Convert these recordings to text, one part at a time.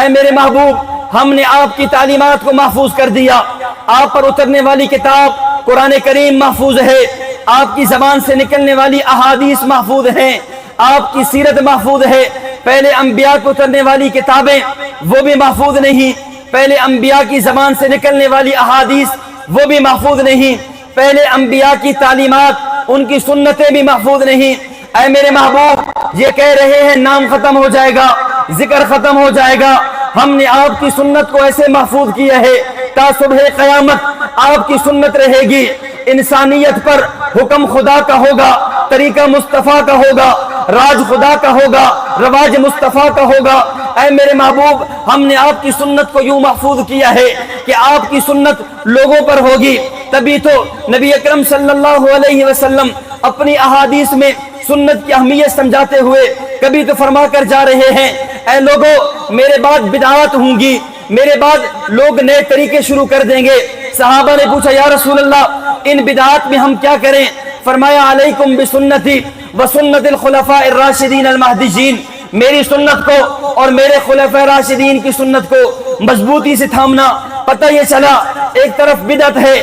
اے میرے محبوب، ہم نے آپ کی تعلیمات کو محفوظ کر دیا، آپ پر اترنے والی کتاب قرآن کریم محفوظ ہے، آپ کی زبان سے نکلنے والی احادیث محفوظ ہیں، آپ کی سیرت محفوظ ہے۔ پہلے انبیاء کو اترنے والی کتابیں وہ بھی محفوظ نہیں، پہلے انبیاء کی زبان سے نکلنے والی احادیث وہ بھی محفوظ نہیں، پہلے انبیاء کی تعلیمات ان کی سنتیں بھی محفوظ نہیں۔ اے میرے محبوب، یہ کہہ رہے ہیں نام ختم ہو جائے گا، ذکر ختم ہو جائے گا، ہم نے آپ کی سنت کو ایسے محفوظ کیا ہے تا صبح قیامت آپ کی سنت رہے گی۔ انسانیت پر حکم خدا کا ہوگا، طریقہ مصطفیٰ کا ہوگا، راج خدا کا ہوگا، رواج مصطفیٰ کا ہوگا۔ اے میرے محبوب، ہم نے آپ کی سنت کو یوں محفوظ کیا ہے کہ آپ کی سنت لوگوں پر ہوگی، تبھی تو نبی اکرم صلی اللہ علیہ وسلم اپنی احادیث میں سنت کی اہمیت سمجھاتے ہوئے کبھی تو فرما کر جا رہے ہیں، اے لوگو میرے بعد بدعات ہوں گی، میرے بعد لوگ نئے طریقے شروع کر دیں گے۔ صحابہ نے پوچھا یا رسول اللہ ان بدعات میں ہم کیا کریں؟ فرمایا علیکم بسنتی وسنت الخلفاء الراشدین المہدیین، میری سنت کو اور میرے خلفاء راشدین کی سنت کو مضبوطی سے تھامنا۔ پتہ یہ چلا ایک طرف بدعت ہے،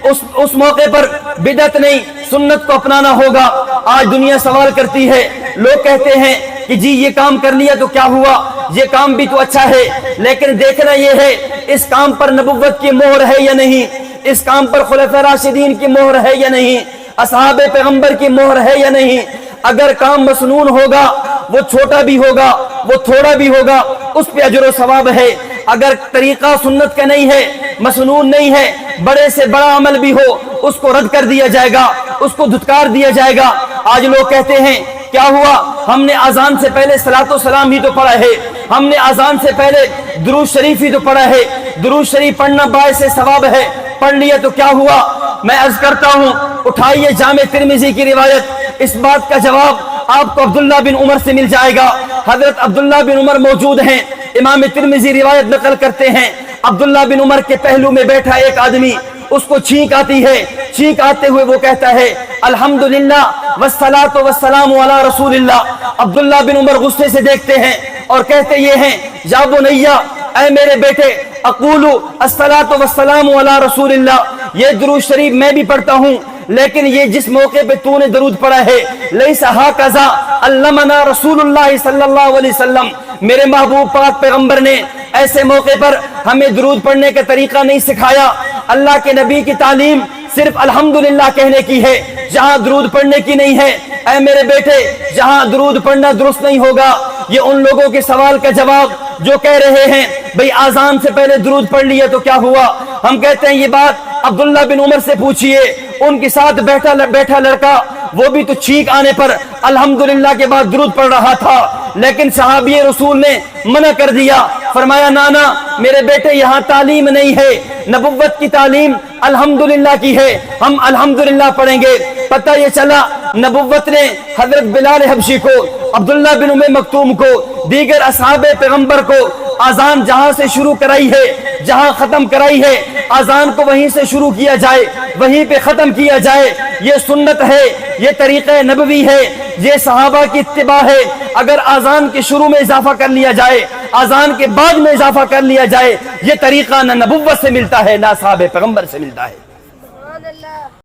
اس موقع پر بدعت نہیں سنت کو اپنانا ہوگا۔ آج دنیا سوال کرتی ہے، لوگ کہتے ہیں کہ جی یہ کام کر لیا تو کیا ہوا، یہ کام بھی تو اچھا ہے، لیکن دیکھنا یہ ہے اس کام پر نبوت کی مہر ہے یا نہیں، اس کام پر خلفاء راشدین کی مہر ہے یا نہیں، اصحاب پیغمبر کی مہر ہے یا نہیں۔ اگر کام مسنون ہوگا، وہ چھوٹا بھی ہوگا، وہ تھوڑا بھی ہوگا، اس پہ اجر و ثواب ہے۔ اگر طریقہ سنت کا نہیں ہے، مسنون نہیں ہے، بڑے سے بڑا عمل بھی ہو اس کو رد کر دیا جائے گا، اس کو دھتکار دیا جائے گا۔ آج لوگ کہتے ہیں کیا ہوا، ہم نے اذان سے پہلے صلاۃ و سلام ہی تو پڑھا ہے، ہم نے اذان سے پہلے درود شریف ہی تو پڑھا ہے، درود شریف پڑھنا باعث ثواب ہے، پڑھ لیا تو کیا ہوا؟ میں عرض کرتا ہوں، اٹھائیے جامع ترمذی کی روایت، اس بات کا جواب آپ کو عبداللہ بن عمر سے مل جائے گا۔ حضرت عبداللہ بن عمر موجود ہیں، امام ترمذی روایت نقل کرتے ہیں، عبداللہ بن عمر کے پہلو میں بیٹھا ایک آدمی، اس کو چھینک آتی ہے، چھینک آتے ہوئے وہ کہتا ہے الحمدللہ والصلاۃ والسلام علی رسول اللہ۔ عبداللہ بن عمر غصے سے دیکھتے ہیں اور کہتے یہ ہیں یا بنیا، اے میرے بیٹے، اقول الصلاۃ والسلام علی رسول اللہ، یہ درود شریف میں بھی پڑھتا ہوں، لیکن یہ جس موقع پہ تو نے درود پڑھا ہے لیس ہاکذا علمنا رسول اللہ صلی اللہ علیہ وسلم، میرے محبوب پاک پیغمبر نے ایسے موقع پر ہمیں درود پڑھنے کا طریقہ نہیں سکھایا۔ اللہ کے نبی کی تعلیم صرف الحمدللہ کہنے کی ہے، جہاں درود پڑھنے کی نہیں ہے۔ اے میرے بیٹے، جہاں درود پڑھنا درست نہیں ہوگا، یہ ان لوگوں کے سوال کا جواب جو کہہ رہے ہیں بھئی آذان سے پہلے درود پڑھ لیا تو کیا ہوا۔ ہم کہتے ہیں یہ بات عبداللہ بن عمر سے پوچھئے، ان کے ساتھ بیٹھا لڑکا وہ بھی تو چھینک آنے پر الحمدللہ کے بعد درود پڑھ رہا تھا، لیکن صحابی رسول نے منع کر دیا، فرمایا نانا میرے بیٹے یہاں تعلیم نہیں ہے، نبوت کی تعلیم الحمدللہ کی ہے، ہم الحمدللہ پڑھیں گے۔ پتہ یہ چلا نبوت نے حضرت بلال حبشی کو، عبداللہ بن ام مکتوم کو، دیگر اصحاب پیغمبر کو آذان جہاں سے شروع کرائی ہے، جہاں ختم کرائی ہے، آذان کو وہیں سے شروع کیا جائے، وہیں پہ ختم کیا جائے۔ یہ سنت ہے، یہ طریقہ نبوی ہے، یہ صحابہ کی اتباع ہے۔ اگر آذان کے شروع میں اضافہ کر لیا جائے، آذان کے بعد میں اضافہ کر لیا جائے، یہ طریقہ نہ نبوت سے ملتا ہے نہ صحابہ پیغمبر سے ملتا ہے۔